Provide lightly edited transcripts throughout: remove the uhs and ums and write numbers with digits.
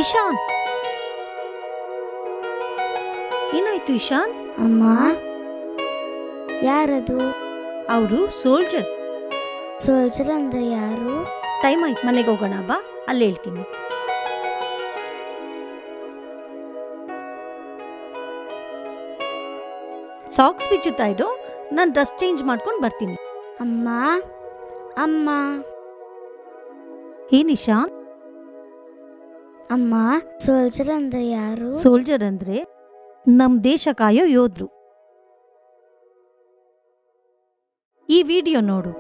ಇಶಾನ್, ಏನಾಯ್ತು ಇಶಾನ್? ಅಮ್ಮ, ಯಾರದು? ಅವರು ಸೋಲ್ಜರ್. ಸೋಲ್ಜರ್ ಅಂದ್ರೆ ಯಾರು? ಟೈಮ್ ಆಯ್ತು, ಮನೆಗೆ ಹೋಗೋಣ ಬಾ, ಅಲ್ಲೇ ಹೇಳ್ತೀನಿ. ಸಾಕ್ಸ್ ಬಿಚ್ಚುತ್ತಾ ಇರು, ನಾನು ಡ್ರೆಸ್ ಚೇಂಜ್ ಮಾಡ್ಕೊಂಡು ಬರ್ತೀನಿ. ಅಮ್ಮ ಅಮ್ಮ ಏನ್ ಇಶಾನ್? ಅಮ್ಮ, ಸೋಲ್ಜರ್ ಅಂದ್ರೆ ಯಾರು? ಸೋಲ್ಜರ್ ಅಂದ್ರೆ ನಮ್ ದೇಶ ಕಾಯೋ ಯೋಧರು. ಈ ವಿಡಿಯೋ ನೋಡು.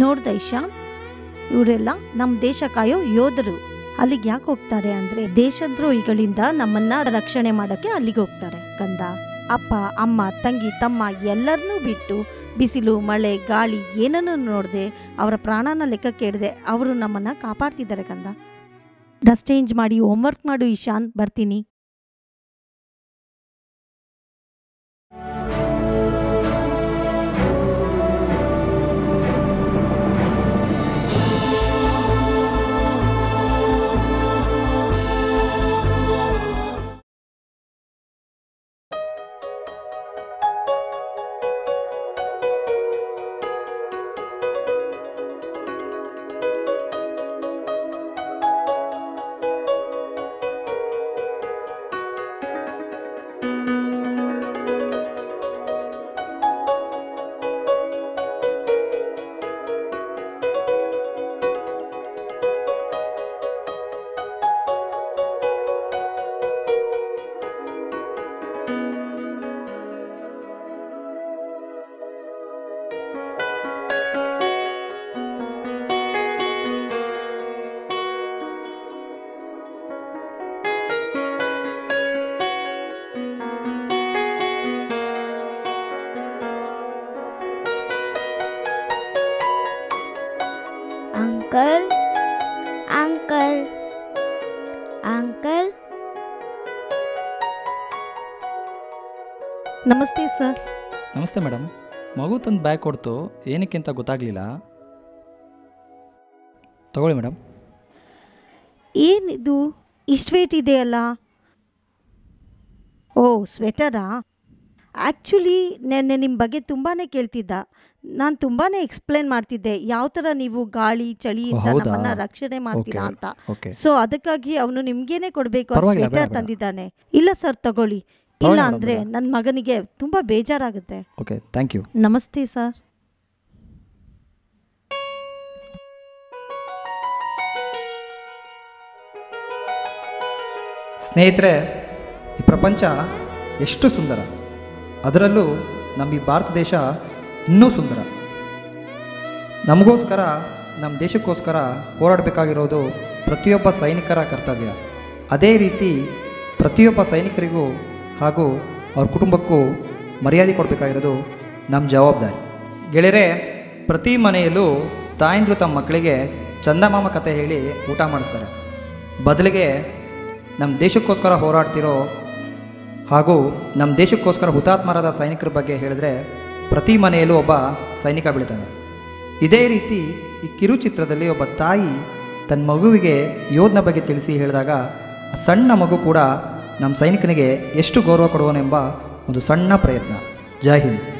ನೋಡ್ದ ಇಶಾನ್, ಇವರೆಲ್ಲ ನಮ್ ದೇಶ ಕಾಯೋ ಯೋಧರು. ಅಲ್ಲಿಗೆ ಯಾಕೆ ಹೋಗ್ತಾರೆ ಅಂದ್ರೆ ದೇಶದ್ರೋಹಿಗಳಿಂದ ನಮ್ಮನ್ನ ರಕ್ಷಣೆ ಮಾಡಕ್ಕೆ ಅಲ್ಲಿಗೆ ಹೋಗ್ತಾರೆ ಕಂದ. ಅಪ್ಪ, ಅಮ್ಮ, ತಂಗಿ, ತಮ್ಮ ಎಲ್ಲರನ್ನೂ ಬಿಟ್ಟು ಬಿಸಿಲು, ಮಳೆ, ಗಾಳಿ ಏನನ್ನೂ ನೋಡದೆ ಅವರ ಪ್ರಾಣನ ಲೆಕ್ಕಕ್ಕೆ ಇಡದೆ ಅವರು ನಮ್ಮನ್ನ ಕಾಪಾಡ್ತಿದ್ದಾರೆ ಕಂದ. ಡ್ರೆಸ್ ಚೇಂಜ್ ಮಾಡಿ ಹೋಮ್ವರ್ಕ್ ಮಾಡು ಇಶಾನ್, ಬರ್ತೀನಿ. Uncle, uncle, uncle. ನಮಸ್ತೆ ಸರ್. ನಮಸ್ತೆ ಮೇಡಮ್. ಮಗು ತಂದು ಬ್ಯಾಗ್ ಕೊಡ್ತು, ಏನಕ್ಕೆ ಅಂತ ಗೊತ್ತಾಗಲಿಲ್ಲ. ತಗೊಳ್ಳಿ ಮೇಡಮ್. ಏನಿದು ಇಷ್ಟು ವೇಟ್ ಇದೆಯಲ್ಲ? ಓ, ಸ್ವೆಟರಾ? ಆ್ಯಕ್ಚುಲಿ ನೆನ್ನೆ ನಿಮ್ಮ ಬಗ್ಗೆ ತುಂಬಾ ಕೇಳ್ತಿದ್ದ. ನಾನು ತುಂಬಾ ಎಕ್ಸ್ಪ್ಲೇನ್ ಮಾಡ್ತಿದ್ದೆ ಯಾವ ಥರ ನೀವು ಗಾಳಿ ಚಳಿಯಿಂದ ನಮ್ಮನ್ನು ರಕ್ಷಣೆ ಮಾಡ್ತೀರಾ ಅಂತ. ಸೊ ಅದಕ್ಕಾಗಿ ಅವನು ನಿಮ್ಗೇನೆ ಕೊಡಬೇಕು ಸ್ವೆಟರ್ ತಂದಿದ್ದಾನೆ. ಇಲ್ಲ ಸರ್, ತಗೊಳ್ಳಿ. ಇಲ್ಲ ಅಂದರೆ ನನ್ನ ಮಗನಿಗೆ ತುಂಬ ಬೇಜಾರಾಗುತ್ತೆ. Okay, thank you. ನಮಸ್ತೆ ಸರ್. ಸ್ನೇಹಿತರೆ, ಈ ಪ್ರಪಂಚ ಎಷ್ಟು ಸುಂದರ, ಅದರಲ್ಲೂ ನಮ್ಮ ಈ ಭಾರತ ದೇಶ ಇನ್ನೂ ಸುಂದರ. ನಮಗೋಸ್ಕರ ನಮ್ಮ ದೇಶಕ್ಕೋಸ್ಕರ ಹೋರಾಡಬೇಕಾಗಿರೋದು ಪ್ರತಿಯೊಬ್ಬ ಸೈನಿಕರ ಕರ್ತವ್ಯ. ಅದೇ ರೀತಿ ಪ್ರತಿಯೊಬ್ಬ ಸೈನಿಕರಿಗೂ ಹಾಗೂ ಅವ್ರ ಕುಟುಂಬಕ್ಕೂ ಮರ್ಯಾದೆ ಕೊಡಬೇಕಾಗಿರೋದು ನಮ್ಮ ಜವಾಬ್ದಾರಿ. ಗೆಳೆಯರೆ, ಪ್ರತಿ ಮನೆಯಲ್ಲೂ ತಾಯಂದಿರು ತಮ್ಮ ಮಕ್ಕಳಿಗೆ ಚಂದಮಾಮ ಕತೆ ಹೇಳಿ ಊಟ ಮಾಡಿಸ್ತಾರೆ. ಬದಲಿಗೆ ನಮ್ಮ ದೇಶಕ್ಕೋಸ್ಕರ ಹೋರಾಡ್ತಿರೋ ಹಾಗೂ ನಮ್ಮ ದೇಶಕ್ಕೋಸ್ಕರ ಹುತಾತ್ಮರಾದ ಸೈನಿಕರ ಬಗ್ಗೆ ಹೇಳಿದ್ರೆ ಪ್ರತಿ ಮನೆಯಲ್ಲೂ ಒಬ್ಬ ಸೈನಿಕ ಬೆಳಿತಾನೆ. ಇದೇ ರೀತಿ ಈ ಕಿರುಚಿತ್ರದಲ್ಲಿ ಒಬ್ಬ ತಾಯಿ ತನ್ನ ಮಗುವಿಗೆ ಯೋಧನ ಬಗ್ಗೆ ತಿಳಿಸಿ ಹೇಳಿದಾಗ ಆ ಸಣ್ಣ ಮಗು ಕೂಡ ನಮ್ಮ ಸೈನಿಕನಿಗೆ ಎಷ್ಟು ಗೌರವ ಕೊಡುವನೆಂಬ ಒಂದು ಸಣ್ಣ ಪ್ರಯತ್ನ. ಜೈ ಹಿಂದ್.